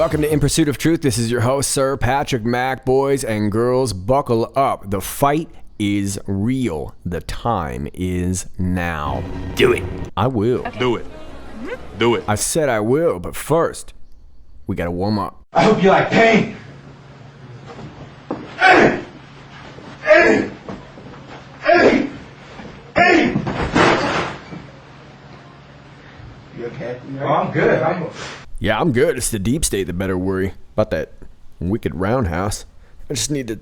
Welcome to In Pursuit of Truth. This is your host, Sir Patrick Mack. Boys and girls, buckle up. The fight is real. The time is now. Do it. I will. Okay. Do it. Do it. I said I will, but first, we gotta warm up. I hope you like pain. You okay? Oh, I'm good. Yeah, I'm good. It's the deep state that better worry about that wicked roundhouse. I just need to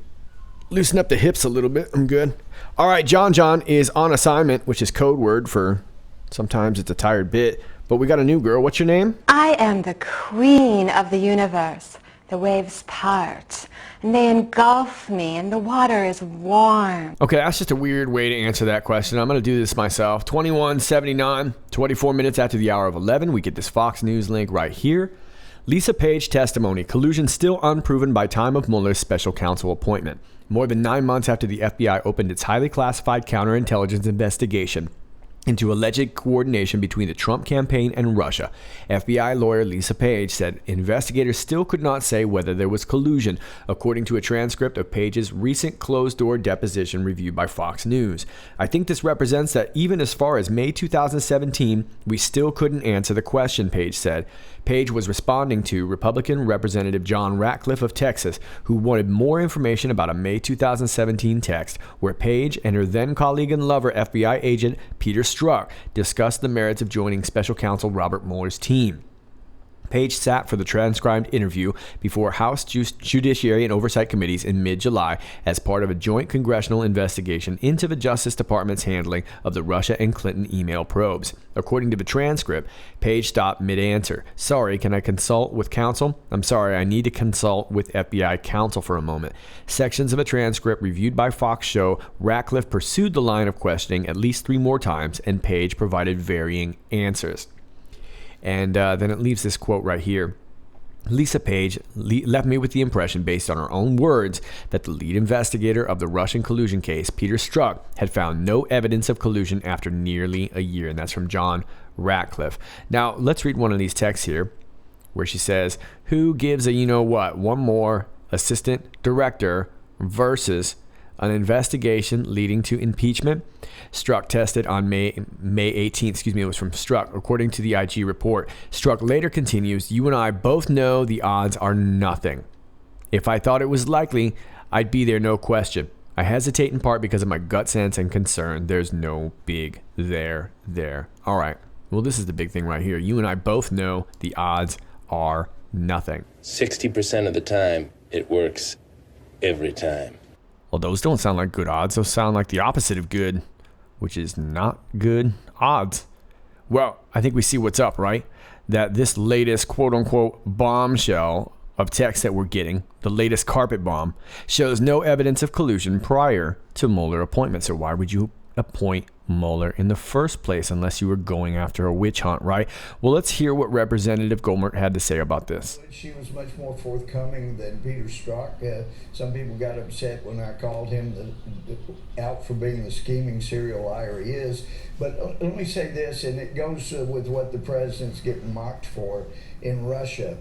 loosen up the hips a little bit. I'm good. All right, John is on assignment, which is code word for sometimes it's a tired bit. But we got a new girl. What's your name? I am the queen of the universe. The waves part, and they engulf me, and the water is warm. Okay, that's just a weird way to answer that question. I'm going to do this myself. 21:79, 24 minutes after the hour of 11, we get this Fox News link right here. Lisa Page testimony. Collusion still unproven by time of Mueller's special counsel appointment. More than 9 months after the FBI opened its highly classified counterintelligence investigation into alleged coordination between the Trump campaign and Russia, FBI lawyer Lisa Page said investigators still could not say whether there was collusion, according to a transcript of Page's recent closed-door deposition reviewed by Fox News. I think this represents that even as far as May 2017, we still couldn't answer the question, Page said. Page was responding to Republican Representative John Ratcliffe of Texas, who wanted more information about a May 2017 text where Page and her then colleague and lover FBI agent Peter Strzok discussed the merits of joining special counsel Robert Mueller's team. Page sat for the transcribed interview before House Judiciary and Oversight Committees in mid-July as part of a joint congressional investigation into the Justice Department's handling of the Russia and Clinton email probes. According to the transcript, Page stopped mid-answer. "Sorry, can I consult with counsel? I'm sorry, I need to consult with FBI counsel for a moment." Sections of a transcript reviewed by Fox show Ratcliffe pursued the line of questioning at least 3 more times, and Page provided varying answers. And then it leaves this quote right here. Lisa Page left me with the impression, based on her own words, that the lead investigator of the Russian collusion case, Peter Strzok, had found no evidence of collusion after nearly a year. And that's from John Ratcliffe. Now, let's read one of these texts here where she says, who gives a you-know-what? One more assistant director versus an investigation leading to impeachment. Strzok tested on May 18th. It was from Strzok. According to the IG report, Strzok later continues, you and I both know the odds are nothing. If I thought it was likely, I'd be there, no question. I hesitate in part because of my gut sense and concern. There's no big there. All right. Well, this is the big thing right here. You and I both know the odds are nothing. 60% of the time, it works every time. Well, those don't sound like good odds. Those sound like the opposite of good, which is not good odds. Well, I think we see what's up, right? That this latest quote-unquote bombshell of text that we're getting, the latest carpet bomb, shows no evidence of collusion prior to Mueller appointment. So why would you appoint Mueller in the first place unless you were going after a witch hunt, right? Well, let's hear what Representative Gohmert had to say about this. She was much more forthcoming than Peter Strzok. Some people got upset when I called him out for being the scheming serial liar he is. But let me say this, and it goes with what the president's getting mocked for in Russia.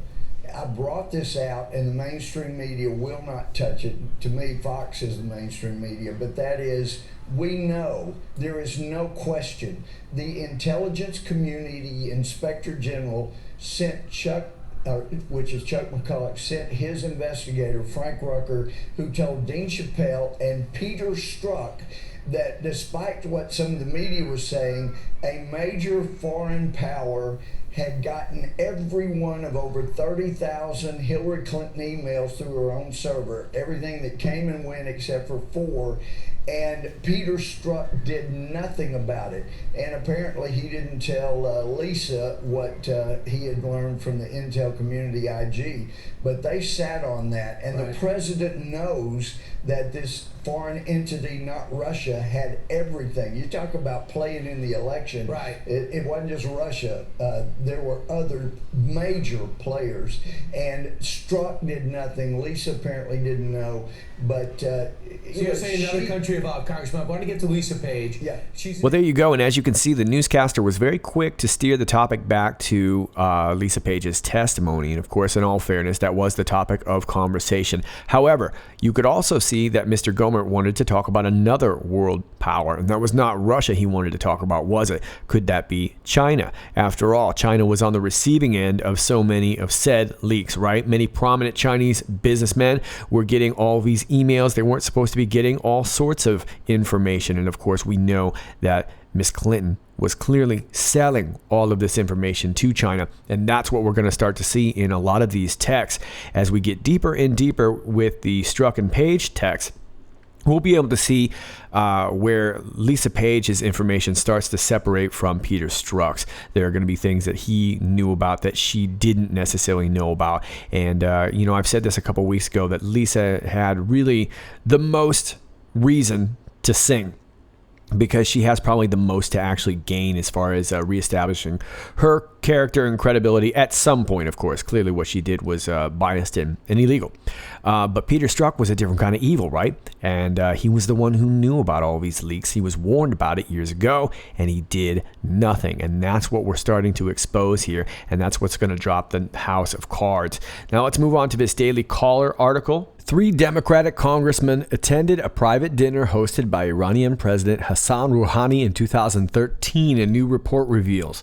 I brought this out, and the mainstream media will not touch it. To me, Fox is the mainstream media, but that is, we know, there is no question, the intelligence community inspector general sent Chuck McCulloch, sent his investigator, Frank Rucker, who told Dean Chappelle and Peter Strzok that despite what some of the media was saying, a major foreign power had gotten every one of over 30,000 Hillary Clinton emails through her own server, everything that came and went except for 4, and Peter Strzok did nothing about it. And apparently he didn't tell Lisa what he had learned from the intel community IG, but they sat on that, and right. The president knows that this foreign entity, not Russia, had everything. You talk about playing in the election. Right. It wasn't just Russia there were other major players, and Strzok did nothing. Lisa apparently didn't know, but so you're saying another country involved, Congressman. I want to get to Lisa Page. Yeah. Well, there you go. And as you can see, the newscaster was very quick to steer the topic back to Lisa Page's testimony. And of course, in all fairness, that was the topic of conversation. However, you could also see that Mr. Gohmert wanted to talk about another world power. And that was not Russia he wanted to talk about, was it? Could that be China? After all, China was on the receiving end of so many of said leaks, right? Many prominent Chinese businessmen were getting all these emails. They weren't supposed to be getting all sorts of information. And of course, we know that Miss Clinton was clearly selling all of this information to China. And that's what we're going to start to see in a lot of these texts. As we get deeper and deeper with the Strzok and Page text, we'll be able to see where Lisa Page's information starts to separate from Peter Strzok's. There are going to be things that he knew about that she didn't necessarily know about. And, I've said this a couple weeks ago that Lisa had really the most reason to sing, because she has probably the most to actually gain as far as reestablishing her character and credibility at some point, of course. Clearly what she did was biased and illegal. But Peter Strzok was a different kind of evil, right? And he was the one who knew about all these leaks. He was warned about it years ago, and he did nothing. And that's what we're starting to expose here, and that's what's going to drop the house of cards. Now let's move on to this Daily Caller article. 3 Democratic congressmen attended a private dinner hosted by Iranian President Hassan Rouhani in 2013, a new report reveals.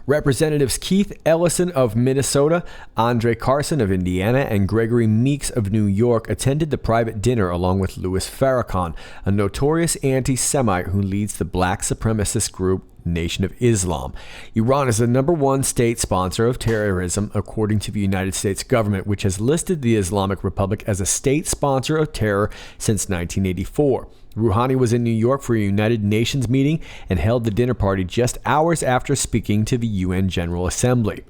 Representatives Keith Ellison of Minnesota, Andre Carson of Indiana, and Gregory Meeks of New York attended the private dinner along with Louis Farrakhan, a notorious anti-Semite who leads the black supremacist group Nation of Islam. Iran is the #1 state sponsor of terrorism, according to the United States government, which has listed the Islamic Republic as a state sponsor of terror since 1984. Rouhani was in New York for a United Nations meeting and held the dinner party just hours after speaking to the UN General Assembly.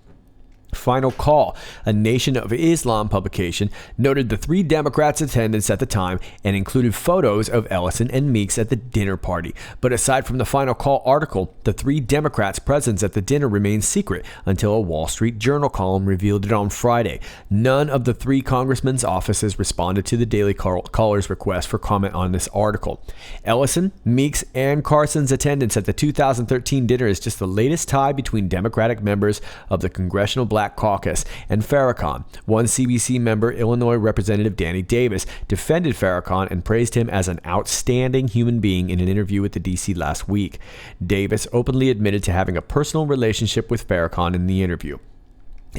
Final Call, a Nation of Islam publication, noted the 3 Democrats' attendance at the time and included photos of Ellison and Meeks at the dinner party. But aside from the Final Call article, the 3 Democrats' presence at the dinner remained secret until a Wall Street Journal column revealed it on Friday. None of the 3 congressmen's offices responded to the Daily Caller's request for comment on this article. Ellison, Meeks, and Carson's attendance at the 2013 dinner is just the latest tie between Democratic members of the Congressional Black Caucus and Farrakhan. One CBC member, Illinois Representative Danny Davis, defended Farrakhan and praised him as an outstanding human being in an interview with the DC last week. Davis openly admitted to having a personal relationship with Farrakhan in the interview.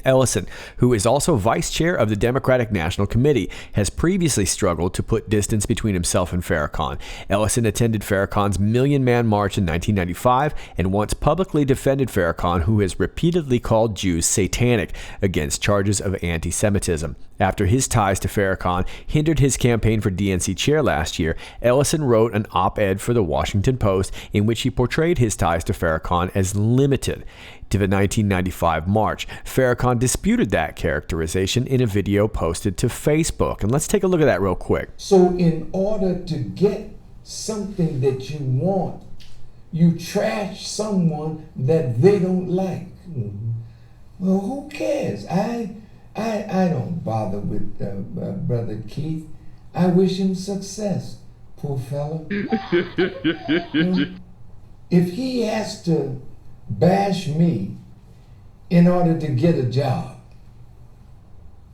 Ellison, who is also vice chair of the Democratic National Committee, has previously struggled to put distance between himself and Farrakhan. Ellison attended Farrakhan's Million Man March in 1995 and once publicly defended Farrakhan, who has repeatedly called Jews satanic, against charges of anti-Semitism. After his ties to Farrakhan hindered his campaign for DNC chair last year, Ellison wrote an op-ed for the Washington Post in which he portrayed his ties to Farrakhan as limited to the 1995 march. Farrakhan disputed that characterization in a video posted to Facebook. And let's take a look at that real quick. So in order to get something that you want, you trash someone that they don't like. Well, who cares? I don't bother with Brother Keith. I wish him success, poor fella. If he has to bash me in order to get a job,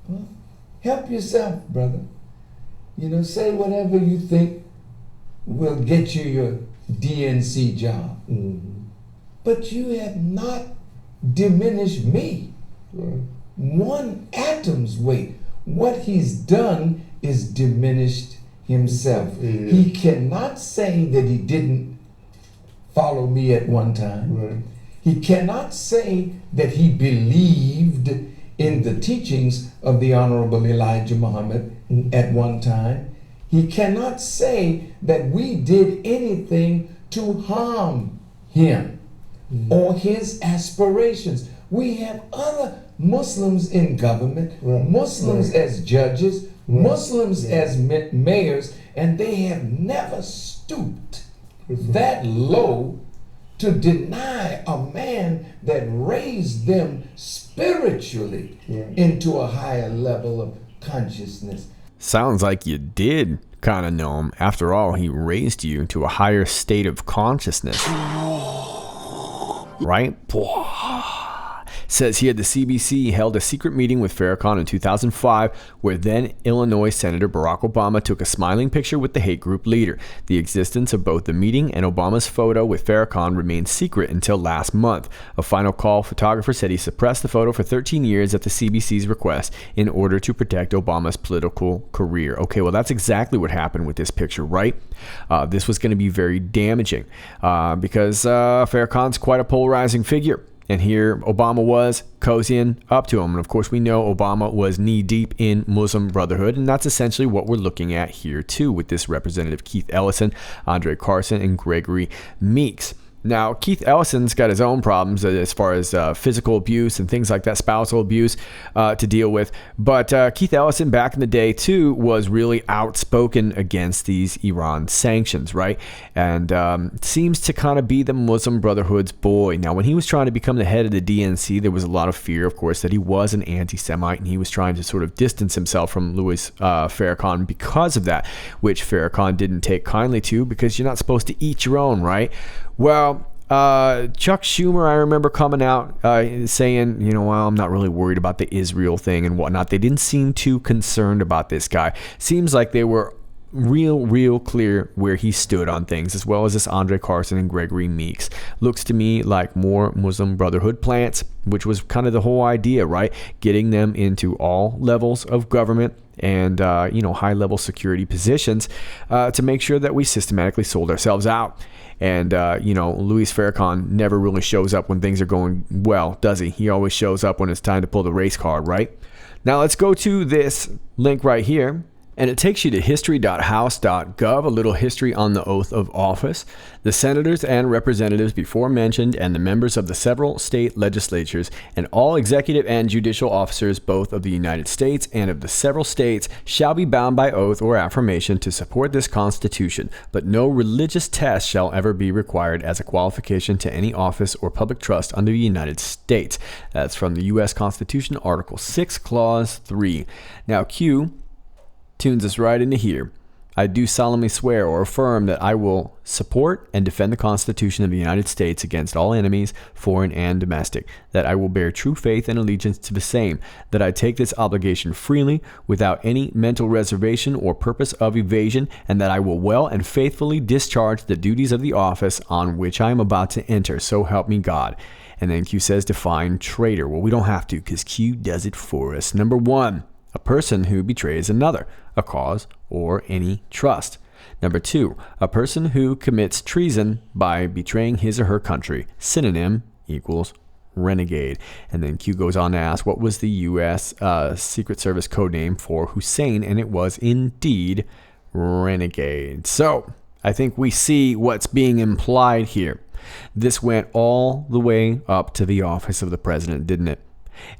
well, help yourself, brother. Say whatever you think will get you your DNC job. But you have not diminished me. One atom's weight. What he's done is diminished himself. He cannot say that he didn't follow me at one time. He cannot say that he believed in the teachings of the Honorable Elijah Muhammad at one time. He cannot say that we did anything to harm him or his aspirations. We have other Muslims in government, Muslims as judges, Muslims as mayors, and they have never stooped that low to deny a man that raised them spiritually into a higher level of consciousness. Sounds like you did kind of know him. After all, he raised you to a higher state of consciousness. Right? Says here the CBC held a secret meeting with Farrakhan in 2005 where then Illinois Senator Barack Obama took a smiling picture with the hate group leader. The existence of both the meeting and Obama's photo with Farrakhan remained secret until last month. A final call photographer said he suppressed the photo for 13 years at the CBC's request in order to protect Obama's political career. Okay, well that's exactly what happened with this picture, right? This was going to be very damaging because Farrakhan's quite a polarizing figure. And here Obama was cozying up to him. And of course, we know Obama was knee deep in Muslim Brotherhood. And that's essentially what we're looking at here, too, with this Representative Keith Ellison, Andre Carson, and Gregory Meeks. Now, Keith Ellison's got his own problems as far as physical abuse and things like that, spousal abuse to deal with. But Keith Ellison back in the day, too, was really outspoken against these Iran sanctions, right? And seems to kind of be the Muslim Brotherhood's boy. Now, when he was trying to become the head of the DNC, there was a lot of fear, of course, that he was an anti-Semite, and he was trying to sort of distance himself from Louis Farrakhan because of that, which Farrakhan didn't take kindly to because you're not supposed to eat your own, right? Well, Chuck Schumer, I remember coming out saying, well, I'm not really worried about the Israel thing and whatnot. They didn't seem too concerned about this guy. Seems like they were real clear where he stood on things, as well as this Andre Carson and Gregory Meeks. Looks to me like more Muslim Brotherhood plants, which was kind of the whole idea, right? Getting them into all levels of government and, high-level security positions to make sure that we systematically sold ourselves out. And, Louis Farrakhan never really shows up when things are going well, does he? He always shows up when it's time to pull the race card, right? Now, let's go to this link right here. And it takes you to history.house.gov, a little history on the oath of office. The senators and representatives before mentioned and the members of the several state legislatures and all executive and judicial officers both of the United States and of the several states shall be bound by oath or affirmation to support this Constitution, but no religious test shall ever be required as a qualification to any office or public trust under the United States. That's from the U.S. Constitution, Article 6, Clause 3. Now, Q tunes us right into here. I do solemnly swear or affirm that I will support and defend the Constitution of the United States against all enemies, foreign and domestic, that I will bear true faith and allegiance to the same, that I take this obligation freely, without any mental reservation or purpose of evasion, and that I will well and faithfully discharge the duties of the office on which I am about to enter, so help me God. And then Q says define traitor. Well, we don't have to because Q does it for us. Number 1. A person who betrays another, a cause, or any trust. Number 2, a person who commits treason by betraying his or her country. Synonym equals renegade. And then Q goes on to ask, what was the U.S. Secret Service code name for Hussein? And it was indeed renegade. So I think we see what's being implied here. This went all the way up to the office of the president, didn't it?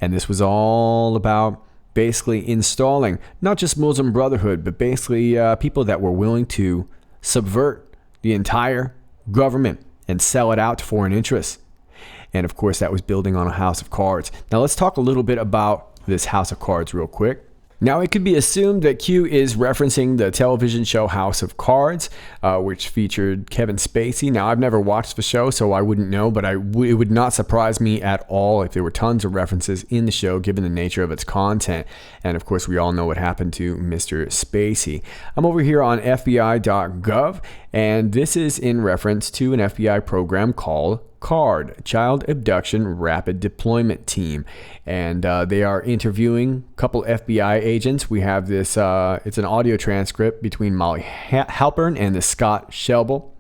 And this was all about basically installing not just Muslim Brotherhood, but basically people that were willing to subvert the entire government and sell it out to foreign interests. And of course, that was building on a house of cards. Now let's talk a little bit about this house of cards real quick. Now, it could be assumed that Q is referencing the television show House of Cards, which featured Kevin Spacey. Now, I've never watched the show, so I wouldn't know, but it would not surprise me at all if there were tons of references in the show, given the nature of its content. And, of course, we all know what happened to Mr. Spacey. I'm over here on FBI.Gov, and this is in reference to an FBI program called CARD, Child Abduction Rapid Deployment Team, and they are interviewing a couple FBI agents. We have this, it's an audio transcript between Molly Halpern and the Scott Shelble.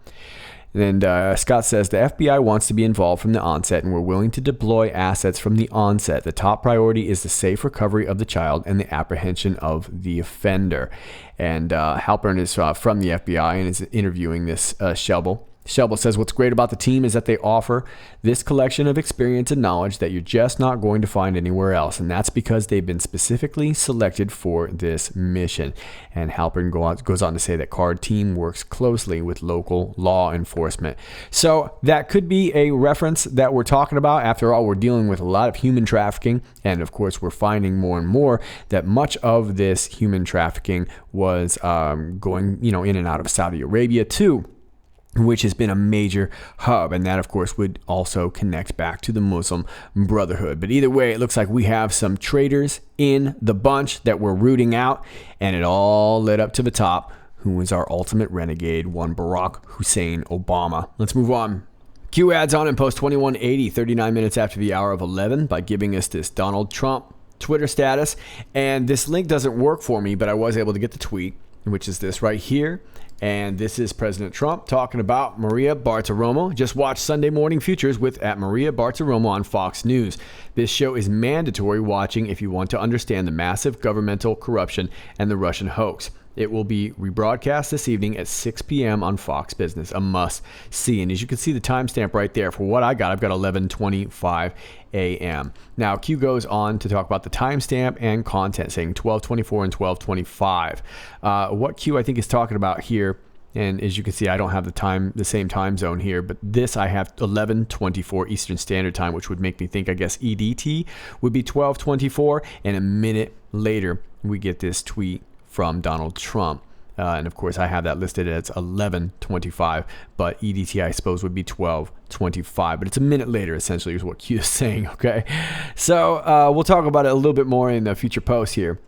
And Scott says the FBI wants to be involved from the onset and we're willing to deploy assets from the onset. The top priority is the safe recovery of the child and the apprehension of the offender. And Halpern is from the FBI and is interviewing this Shelble. Shebel says, what's great about the team is that they offer this collection of experience and knowledge that you're just not going to find anywhere else. And that's because they've been specifically selected for this mission. And Halpern goes on to say that CARD team works closely with local law enforcement. So that could be a reference that we're talking about. After all, we're dealing with a lot of human trafficking. And of course, we're finding more and more that much of this human trafficking was going, in and out of Saudi Arabia too, which has been a major hub. And that, of course, would also connect back to the Muslim Brotherhood. But either way, it looks like we have some traitors in the bunch that we're rooting out. And it all led up to the top, who is our ultimate renegade, one Barack Hussein Obama. Let's move on. Q adds on in post 2180, 39 minutes after the hour of 11, by giving us this Donald Trump Twitter status. And this link doesn't work for me, but I was able to get the tweet, which is this right here. And this is President Trump talking about Maria Bartiromo. Just watch Sunday Morning Futures with @Maria Bartiromo on Fox News. This show is mandatory watching if you want to understand the massive governmental corruption and the Russian hoax. It will be rebroadcast this evening at 6 p.m. on Fox Business. A must see. And as you can see the timestamp right there for what I've got 11:25 a.m. Now, Q goes on to talk about the timestamp and content, saying 12:24 and 12:25. What Q I think is talking about here, and as you can see, I don't have the same time zone here, but this I have 11:24 Eastern Standard Time, which would make me think, I guess, EDT would be 12:24, and a minute later we get this tweet from Donald Trump. And of course, I have that listed as 11:25, but EDT, I suppose, would be 12:25. But it's a minute later, essentially, is what Q is saying, okay? So we'll talk about it a little bit more in the future posts here.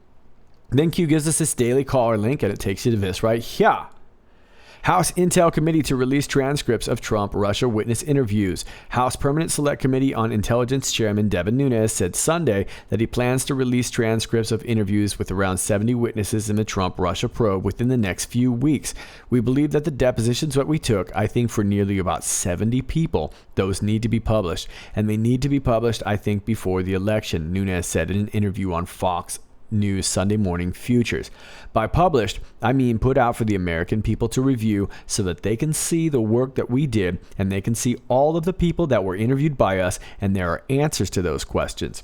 Then Q gives us this daily caller link, and it takes you to this right here. House Intel Committee to release transcripts of Trump-Russia witness interviews. House Permanent Select Committee on Intelligence Chairman Devin Nunes said Sunday that he plans to release transcripts of interviews with around 70 witnesses in the Trump-Russia probe within the next few weeks. We believe that the depositions that we took, I think for nearly about 70 people, those need to be published. And they need to be published, I think, before the election, Nunes said in an interview on Fox News Sunday Morning Futures. By published, I mean put out for the American people to review so that they can see the work that we did and they can see all of the people that were interviewed by us, and there are answers to those questions.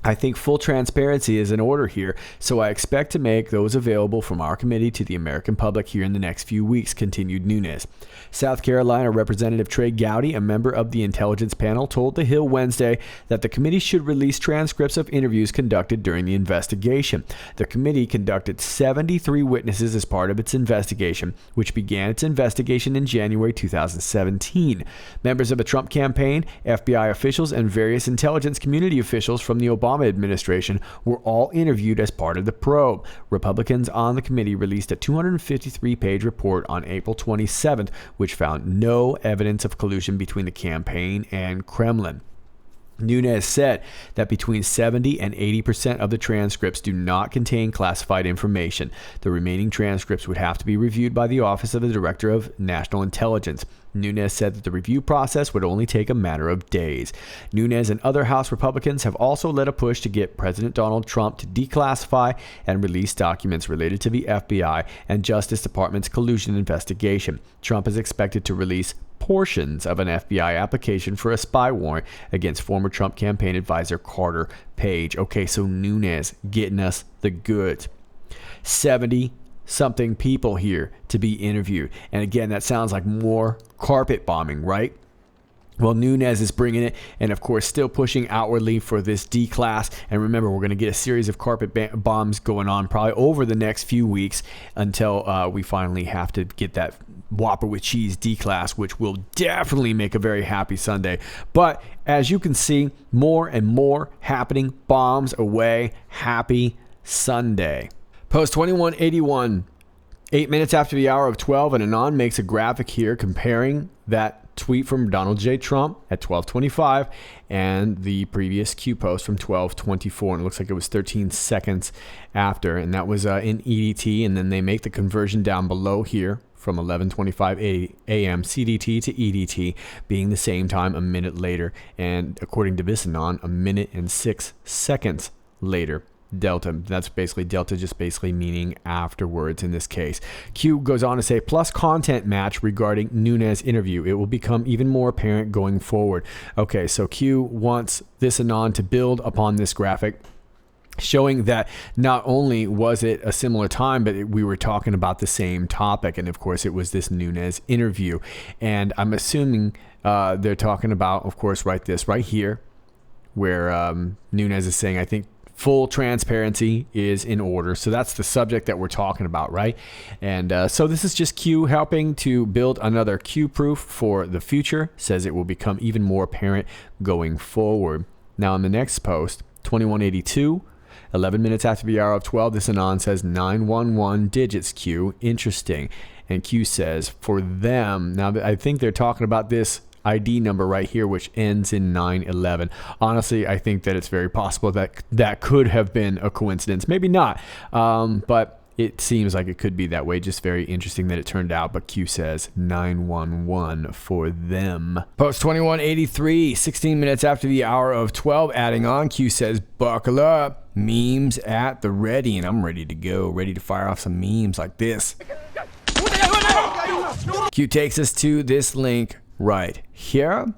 I think full transparency is in order here, so I expect to make those available from our committee to the American public here in the next few weeks, continued Nunes. South Carolina Representative Trey Gowdy, a member of the intelligence panel, told The Hill Wednesday that the committee should release transcripts of interviews conducted during the investigation. The committee conducted 73 witnesses as part of its investigation, which began its investigation in January 2017. Members of the Trump campaign, FBI officials, and various intelligence community officials from the Obama administration were all interviewed as part of the probe. Republicans on the committee released a 253-page report on April 27th, which found no evidence of collusion between the campaign and Kremlin. Nunes said that between 70 and 80% of the transcripts do not contain classified information. The remaining transcripts would have to be reviewed by the Office of the Director of National Intelligence. Nunes said that the review process would only take a matter of days. Nunes and other House Republicans have also led a push to get President Donald Trump to declassify and release documents related to the FBI and Justice Department's collusion investigation. Trump is expected to release portions of an FBI application for a spy warrant against former Trump campaign advisor Carter Page. Okay, so Nunes getting us the goods. 70-something people here to be interviewed. And again, that sounds like more carpet bombing, right? Well, Nunes is bringing it, and of course still pushing outwardly for this D-class. And remember, we're going to get a series of carpet bombs going on probably over the next few weeks until we finally have to get that Whopper with cheese D-class, which will definitely make a very happy Sunday. But as you can see, more and more happening. Bombs away. Happy Sunday. Post 2181. 8 minutes after the hour of 12, and Anon makes a graphic here comparing that tweet from Donald J. Trump at 12:25 and the previous Q post from 12:24, and it looks like it was 13 seconds after, and that was in EDT, and then they make the conversion down below here from 11:25 a.m. CDT to EDT being the same time a minute later, and according to this Anon, a minute and 6 seconds later. Delta. That's basically Delta, just basically meaning afterwards in this case. Q goes on to say, plus content match regarding Nunes interview. It will become even more apparent going forward. Okay, so Q wants this Anon to build upon this graphic, showing that not only was it a similar time, but we were talking about the same topic. And of course, it was this Nunes interview. And I'm assuming they're talking about, of course, this right here, where Nunes is saying, I think full transparency is in order. So that's the subject that we're talking about, right? And so this is just Q helping to build another Q proof for the future. Says it will become even more apparent going forward. Now in the next post, 2182, 11 minutes after the hour of 12, this Anon says 911 digits Q. Interesting. And Q says for them, now I think they're talking about this ID number right here, which ends in 911. Honestly, I think that it's very possible that that could have been a coincidence. Maybe not, but it seems like it could be that way. Just very interesting that it turned out. But Q says 911 for them. Post 2183, 16 minutes after the hour of 12, adding on, Q says, buckle up, memes at the ready. And I'm ready to go, ready to fire off some memes like this. Q takes us to this link right here.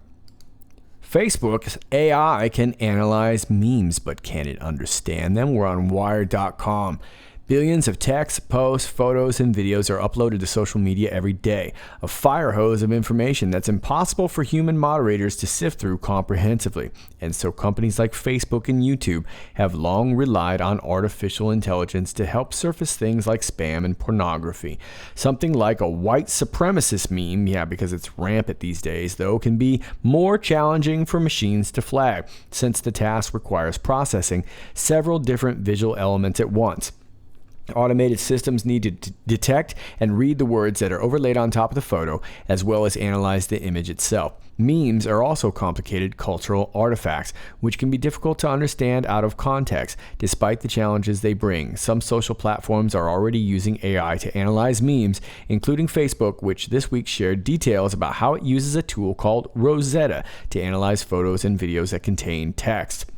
Facebook's AI can analyze memes, but can it understand them? We're on Wired.com. Billions of texts, posts, photos, and videos are uploaded to social media every day. A fire hose of information that's impossible for human moderators to sift through comprehensively. And so companies like Facebook and YouTube have long relied on artificial intelligence to help surface things like spam and pornography. Something like a white supremacist meme, yeah, because it's rampant these days, though, can be more challenging for machines to flag, since the task requires processing several different visual elements at once. Automated systems need to detect and read the words that are overlaid on top of the photo, as well as analyze the image itself. Memes are also complicated cultural artifacts, which can be difficult to understand out of context. Despite the challenges they bring, some social platforms are already using AI to analyze memes, including Facebook, which this week shared details about how it uses a tool called Rosetta to analyze photos and videos that contain text.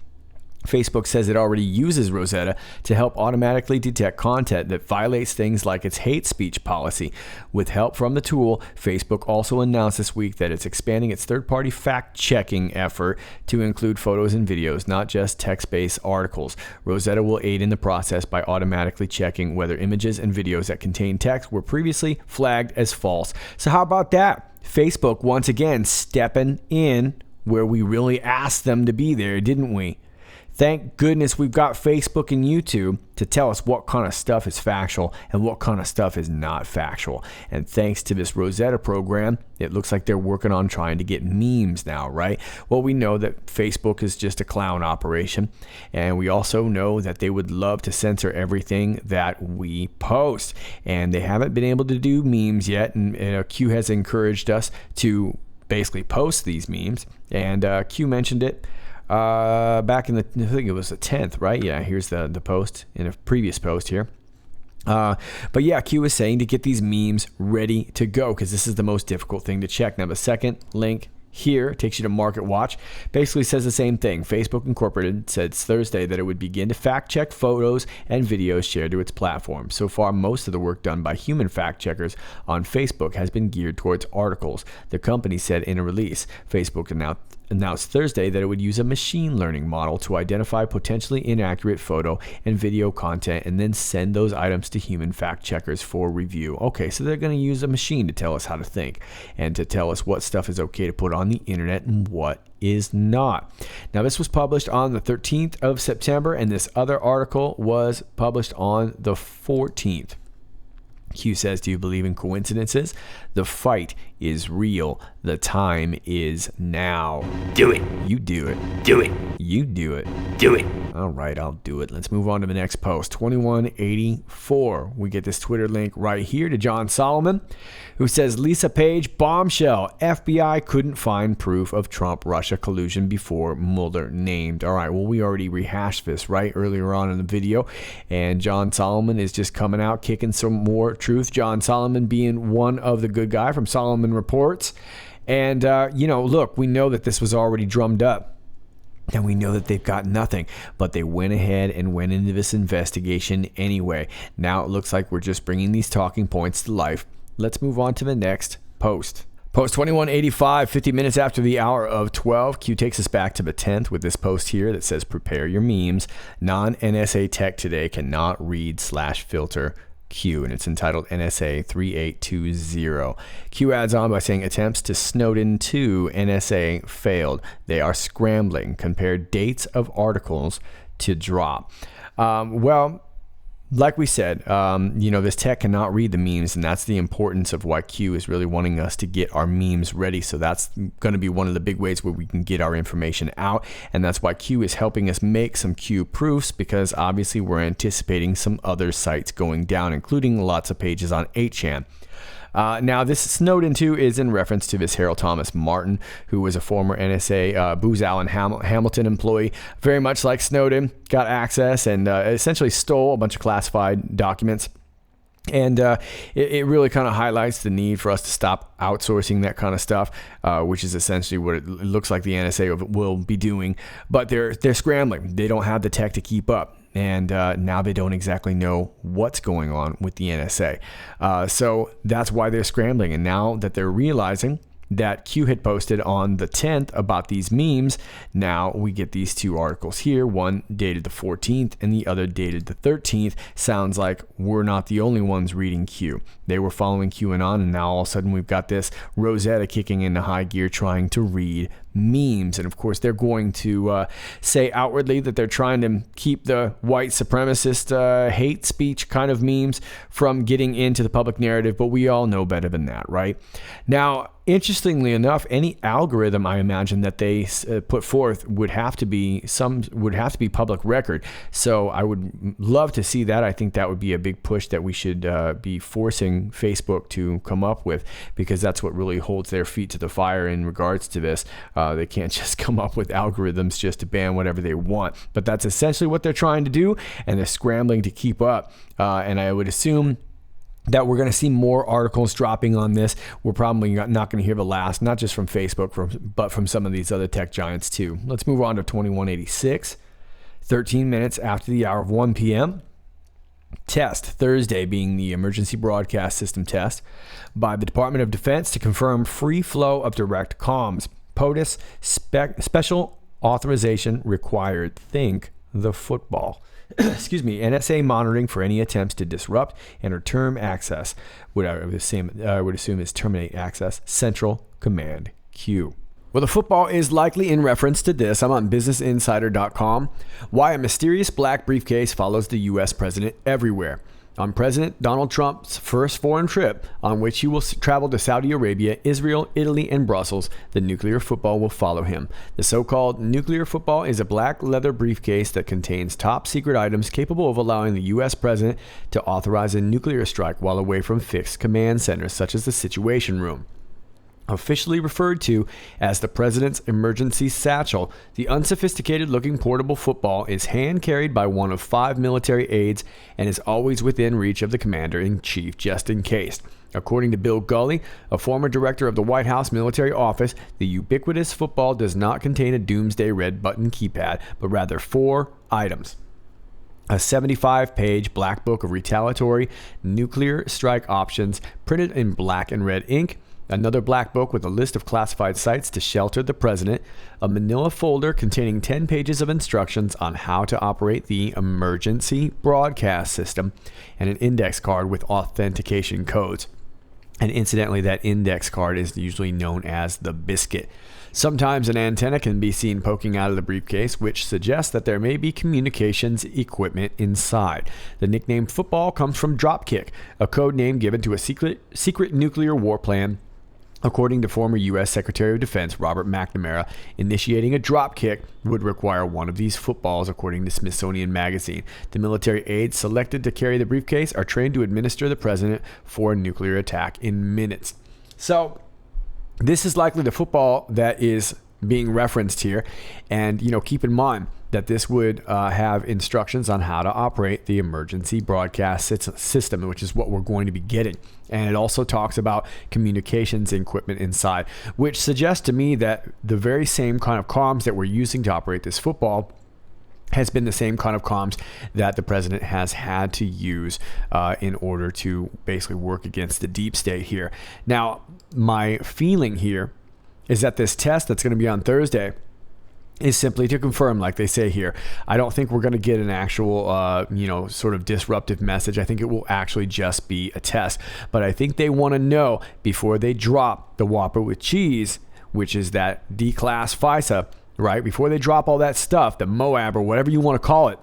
Facebook says it already uses Rosetta to help automatically detect content that violates things like its hate speech policy. With help from the tool, Facebook also announced this week that it's expanding its third-party fact-checking effort to include photos and videos, not just text-based articles. Rosetta will aid in the process by automatically checking whether images and videos that contain text were previously flagged as false. So how about that? Facebook once again stepping in where we really asked them to be there, didn't we? Thank goodness we've got Facebook and YouTube to tell us what kind of stuff is factual and what kind of stuff is not factual. And thanks to this Rosetta program, it looks like they're working on trying to get memes now, right? Well, we know that Facebook is just a clown operation. And we also know that they would love to censor everything that we post. And they haven't been able to do memes yet. And Q has encouraged us to basically post these memes. And Q mentioned it. Back in I think it was the 10th, right? Yeah, here's the post in a previous post here. But yeah, Q is saying to get these memes ready to go because this is the most difficult thing to check. Now, the second link here takes you to Market Watch. Basically says the same thing. Facebook Incorporated said Thursday that it would begin to fact check photos and videos shared to its platform. So far, most of the work done by human fact checkers on Facebook has been geared towards articles. The company said in a release. Facebook announced Thursday that it would use a machine learning model to identify potentially inaccurate photo and video content and then send those items to human fact checkers for review. Okay, so they're going to use a machine to tell us how to think and to tell us what stuff is okay to put on the internet and what is not. Now, this was published on the 13th of September, and this other article was published on the 14th. Q says, do you believe in coincidences? The fight is real. The time is now. Do it. You do it. Do it. You do it. Do it. All right, I'll do it. Let's move on to the next post. 2184. We get this Twitter link right here to John Solomon, who says, Lisa Page, bombshell. FBI couldn't find proof of Trump-Russia collusion before Mueller named. All right, well, we already rehashed this, right, earlier on in the video. And John Solomon is just coming out, kicking some more truth. John Solomon being one of the good guy from Solomon Reports. And, look, we know that this was already drummed up. And we know that they've got nothing, but they went ahead and went into this investigation anyway. Now it looks like we're just bringing these talking points to life. Let's move on to the next post. Post 2185, 50 minutes after the hour of 12. Q takes us back to the 10th with this post here that says, prepare your memes. Non-NSA tech today cannot read/filter Q, and it's entitled NSA 3820. Q adds on by saying attempts to Snowden to NSA failed. They are scrambling. Compare dates of articles to drop. Well, like we said, this tech cannot read the memes, and that's the importance of why Q is really wanting us to get our memes ready. So that's going to be one of the big ways where we can get our information out, and that's why Q is helping us make some Q proofs, because obviously we're anticipating some other sites going down, including lots of pages on 8chan. Now, this Snowden 2 is in reference to this Harold Thomas Martin, who was a former NSA Booz Allen Hamilton employee, very much like Snowden, got access and essentially stole a bunch of classified documents. And it really kind of highlights the need for us to stop outsourcing that kind of stuff, which is essentially what it looks like the NSA will be doing. But they're scrambling. They don't have the tech to keep up. And now they don't exactly know what's going on with the NSA. So that's why they're scrambling. And now that they're realizing that Q had posted on the 10th about these memes, now we get these two articles here, one dated the 14th and the other dated the 13th. Sounds like we're not the only ones reading Q. They were following QAnon, and now all of a sudden we've got this Rosetta kicking into high gear trying to read memes. And of course they're going to say outwardly that they're trying to keep the white supremacist hate speech kind of memes from getting into the public narrative, but we all know better than that, right? Now, interestingly enough, any algorithm I imagine that they put forth would have to be public record. So I would love to see that. I think that would be a big push that we should be forcing Facebook to come up with, because that's what really holds their feet to the fire in regards to this. They can't just come up with algorithms just to ban whatever they want, but that's essentially what they're trying to do, and they're scrambling to keep up. And I would assume that we're going to see more articles dropping on this. We're probably not going to hear the last, not just from Facebook, but from some of these other tech giants too. Let's move on to 2186, 13 minutes after the hour of 1 p.m. Test Thursday being the emergency broadcast system test by the Department of Defense to confirm free flow of direct comms. POTUS special authorization required. Think the football. Excuse me. NSA monitoring for any attempts to disrupt and or term access. What I would assume is terminate access. Central Command Q. Well, the football is likely in reference to this. I'm on BusinessInsider.com. Why a mysterious black briefcase follows the U.S. president everywhere. On President Donald Trump's first foreign trip, on which he will travel to Saudi Arabia, Israel, Italy, and Brussels, the nuclear football will follow him. The so-called nuclear football is a black leather briefcase that contains top secret items capable of allowing the U.S. president to authorize a nuclear strike while away from fixed command centers, such as the Situation Room. Officially referred to as the President's Emergency Satchel, the unsophisticated-looking portable football is hand-carried by one of 5 military aides and is always within reach of the Commander-in-Chief just in case. According to Bill Gully, a former director of the White House Military Office, the ubiquitous football does not contain a doomsday red button keypad, but rather 4 items. A 75-page black book of retaliatory nuclear strike options printed in black and red ink, another black book with a list of classified sites to shelter the president, a manila folder containing 10 pages of instructions on how to operate the emergency broadcast system, and an index card with authentication codes. And incidentally, that index card is usually known as the biscuit. Sometimes an antenna can be seen poking out of the briefcase, which suggests that there may be communications equipment inside. The nickname football comes from Dropkick, a code name given to a secret nuclear war plan. According to former U.S. Secretary of Defense Robert McNamara, initiating a dropkick would require one of these footballs, according to Smithsonian Magazine. The military aides selected to carry the briefcase are trained to administer the president for a nuclear attack in minutes. So, this is likely the football that is being referenced here. And, keep in mind that this would have instructions on how to operate the emergency broadcast system, which is what we're going to be getting. And it also talks about communications equipment inside, which suggests to me that the very same kind of comms that we're using to operate this football has been the same kind of comms that the president has had to use in order to basically work against the deep state here. Now, my feeling here is that this test that's going to be on Thursday is simply to confirm, like they say here. I don't think we're going to get an actual, sort of disruptive message. I think it will actually just be a test. But I think they want to know before they drop the Whopper with cheese, which is that D-class FISA, right? Before they drop all that stuff, the Moab or whatever you want to call it,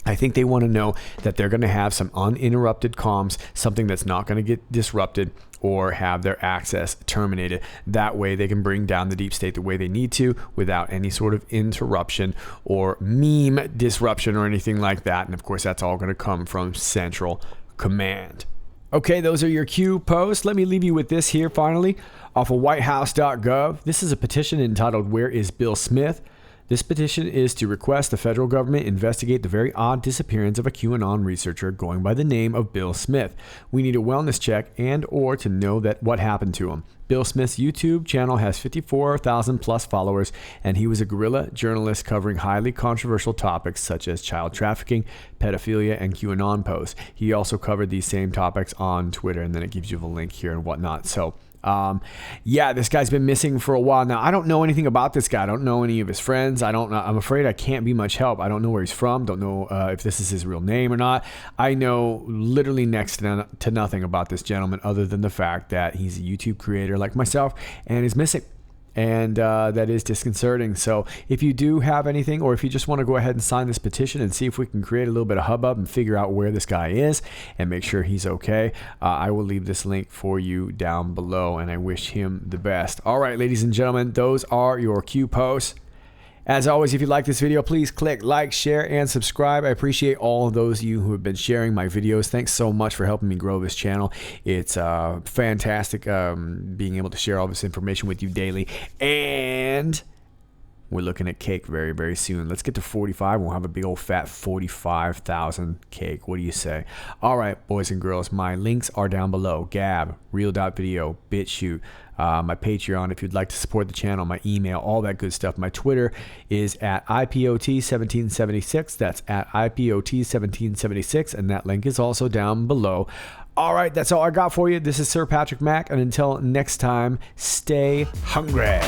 I think they want to know that they're going to have some uninterrupted comms, something that's not going to get disrupted or have their access terminated. That way they can bring down the deep state the way they need to without any sort of interruption or meme disruption or anything like that. And of course, that's all going to come from Central Command. Okay, those are your Q posts. Let me leave you with this here finally off of whitehouse.gov. This is a petition entitled, "Where is Bill Smith?" This petition is to request the federal government investigate the very odd disappearance of a QAnon researcher going by the name of Bill Smith. We need a wellness check and or to know that what happened to him. Bill Smith's YouTube channel has 54,000 plus followers, and he was a guerrilla journalist covering highly controversial topics such as child trafficking, pedophilia, and QAnon posts. He also covered these same topics on Twitter, and then it gives you the link here and whatnot. So this guy's been missing for a while now. I don't know anything about this guy. I don't know any of his friends. I'm afraid I can't be much help. I don't know where he's from. Don't know if this is his real name or not. I know literally next to nothing about this gentleman other than the fact that he's a YouTube creator like myself and is missing. And that is disconcerting. So if you do have anything, or if you just want to go ahead and sign this petition and see if we can create a little bit of hubbub and figure out where this guy is and make sure he's okay, I will leave this link for you down below, and I wish him the best. All right, ladies and gentlemen, those are your Q posts. As always, if you like this video, please click like, share, and subscribe. I appreciate all of those of you who have been sharing my videos. Thanks so much for helping me grow this channel. It's fantastic being able to share all this information with you daily. And we're looking at cake very, very soon. Let's get to 45. We'll have a big old fat 45,000 cake. What do you say? All right, boys and girls, my links are down below. Gab, Real.Video, BitChute, my Patreon if you'd like to support the channel, my email, all that good stuff. My Twitter is at IPOT1776. That's at IPOT1776, and that link is also down below. All right, that's all I got for you. This is Sir Patrick Mack, and until next time, stay hungry.